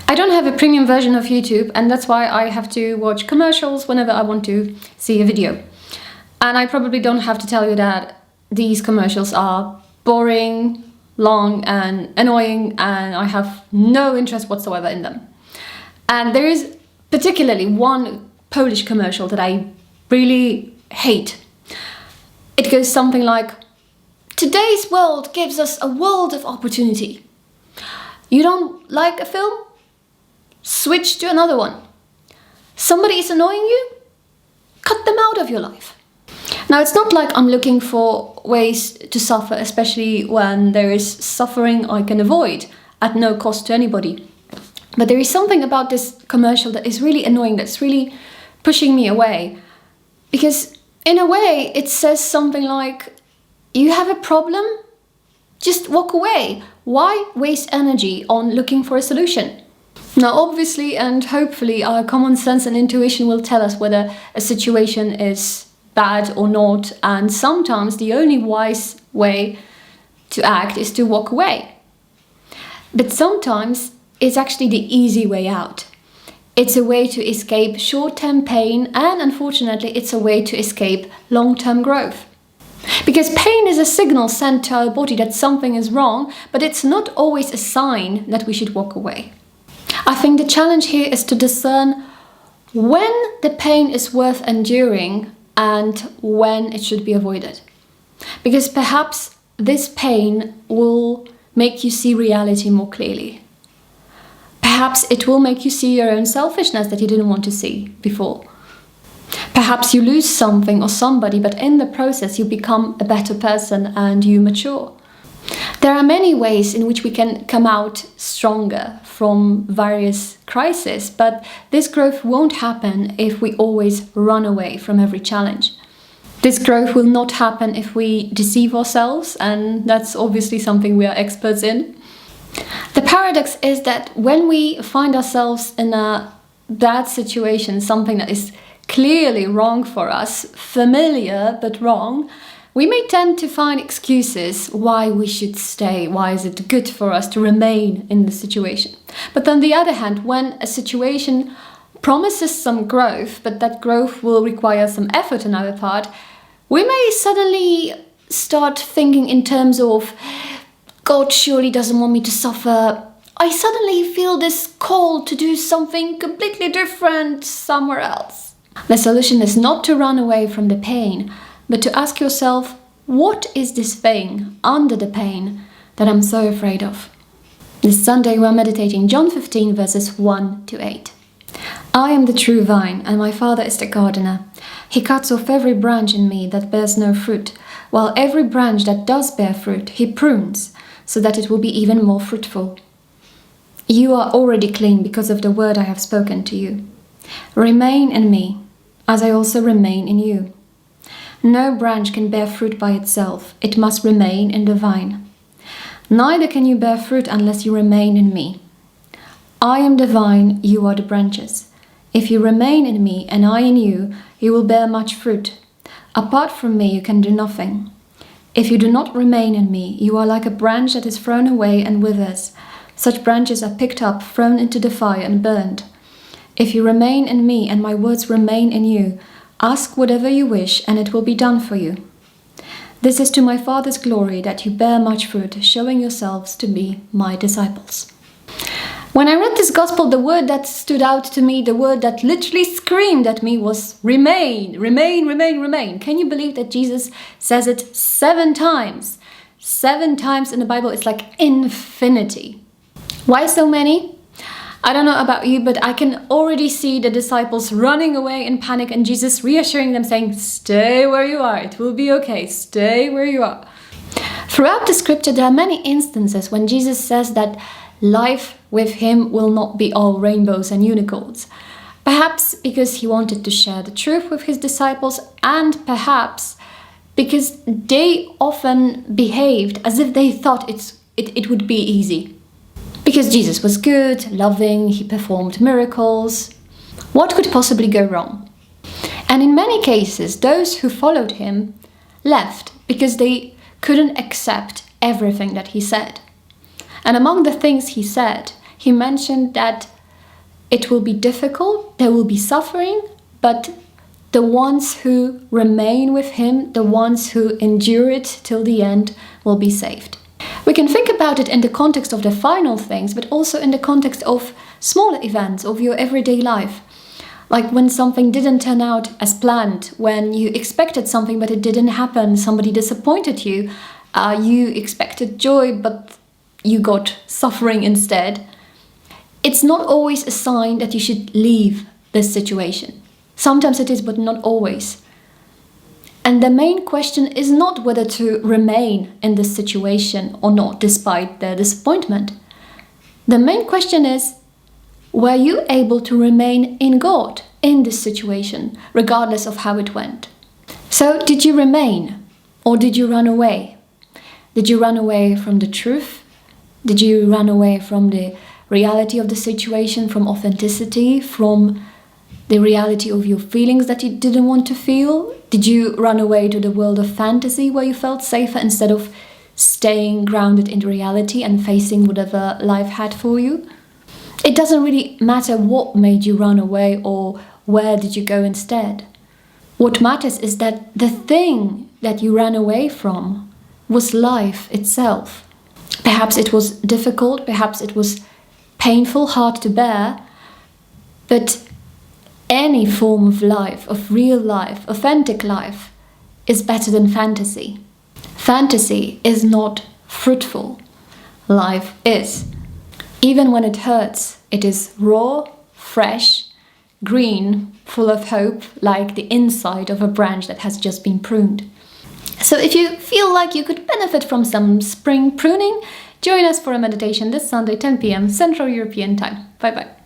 I don't have a premium version of YouTube, and that's why I have to watch commercials whenever I want to see a video. And I probably don't have to tell you that these commercials are boring, long and annoying, and I have no interest whatsoever in them. And there is particularly one Polish commercial that I really hate. It goes something like, "Today's world gives us a world of opportunity. You don't like a film? Switch to another one. Somebody is annoying you? Cut them out of your life." Now, it's not like I'm looking for ways to suffer, especially when there is suffering I can avoid at no cost to anybody. But there is something about this commercial that is really annoying, that's really pushing me away. Because in a way, it says something like, you have a problem? Just walk away. Why waste energy on looking for a solution? Now, obviously and hopefully, our common sense and intuition will tell us whether a situation is bad or not, and sometimes the only wise way to act is to walk away. But sometimes it's actually the easy way out. It's a way to escape short-term pain, and unfortunately it's a way to escape long-term growth. Because pain is a signal sent to our body that something is wrong, but it's not always a sign that we should walk away. I think the challenge here is to discern when the pain is worth enduring and when it should be avoided. Because perhaps this pain will make you see reality more clearly. Perhaps it will make you see your own selfishness that you didn't want to see before. Perhaps you lose something or somebody, but in the process you become a better person and you mature. There are many ways in which we can come out stronger from various crises, but this growth won't happen if we always run away from every challenge. This growth will not happen if we deceive ourselves, and that's obviously something we are experts in. The paradox is that when we find ourselves in a bad situation, something that is clearly wrong for us, familiar but wrong, we may tend to find excuses why we should stay, why is it good for us to remain in the situation. But on the other hand, when a situation promises some growth, but that growth will require some effort on our part, we may suddenly start thinking in terms of, God surely doesn't want me to suffer. I suddenly feel this call to do something completely different somewhere else. The solution is not to run away from the pain, but to ask yourself, what is this thing under the pain that I'm so afraid of? This Sunday we're meditating John 15 verses 1 to 8. I am the true vine, and my Father is the gardener. He cuts off every branch in me that bears no fruit, while every branch that does bear fruit he prunes, so that it will be even more fruitful. You are already clean because of the word I have spoken to you. Remain in me, as I also remain in you. No branch can bear fruit by itself, it must remain in the vine. Neither can you bear fruit unless you remain in me. I am the vine, you are the branches. If you remain in me and I in you, you will bear much fruit. Apart from me you can do nothing. If you do not remain in me, you are like a branch that is thrown away and withers. Such branches are picked up, thrown into the fire and burned. If you remain in me and my words remain in you, ask whatever you wish, and it will be done for you. This is to my Father's glory, that you bear much fruit, showing yourselves to be my disciples. When I read this gospel, the word that stood out to me, the word that literally screamed at me was remain, remain, remain, remain. Can you believe that Jesus says it 7 times? 7 times in the Bible, it's like infinity. Why so many? I don't know about you, but I can already see the disciples running away in panic and Jesus reassuring them, saying, stay where you are, it will be okay, stay where you are. Throughout the scripture, there are many instances when Jesus says that life with him will not be all rainbows and unicorns. Perhaps because he wanted to share the truth with his disciples, and perhaps because they often behaved as if they thought it would be easy. Because Jesus was good, loving, he performed miracles. What could possibly go wrong? And in many cases, those who followed him left because they couldn't accept everything that he said. And among the things he said, he mentioned that It will be difficult, there will be suffering, but the ones who remain with him, the ones who endure it till the end, will be saved. We can think about it in the context of the final things, but also in the context of smaller events of your everyday life. Like when something didn't turn out as planned, when you expected something but it didn't happen, somebody disappointed you, you expected joy but you got suffering instead. It's not always a sign that you should leave this situation. Sometimes it is, but not always. And the main question is not whether to remain in this situation or not, despite the disappointment. The main question is, were you able to remain in God in this situation, regardless of how it went? So, did you remain, or did you run away? Did you run away from the truth? Did you run away from the reality of the situation, from authenticity, from the reality of your feelings that you didn't want to feel? Did you run away to the world of fantasy where you felt safer instead of staying grounded in reality and facing whatever life had for you? It doesn't really matter what made you run away or where did you go instead. What matters is that the thing that you ran away from was life itself. Perhaps it was difficult, perhaps it was painful, hard to bear, but any form of life, of real life, authentic life, is better than fantasy. Fantasy is not fruitful. Life is. Even when it hurts, it is raw, fresh, green, full of hope, like the inside of a branch that has just been pruned. So if you feel like you could benefit from some spring pruning, join us for a meditation this Sunday, 10 p.m. Central European Time. Bye-bye.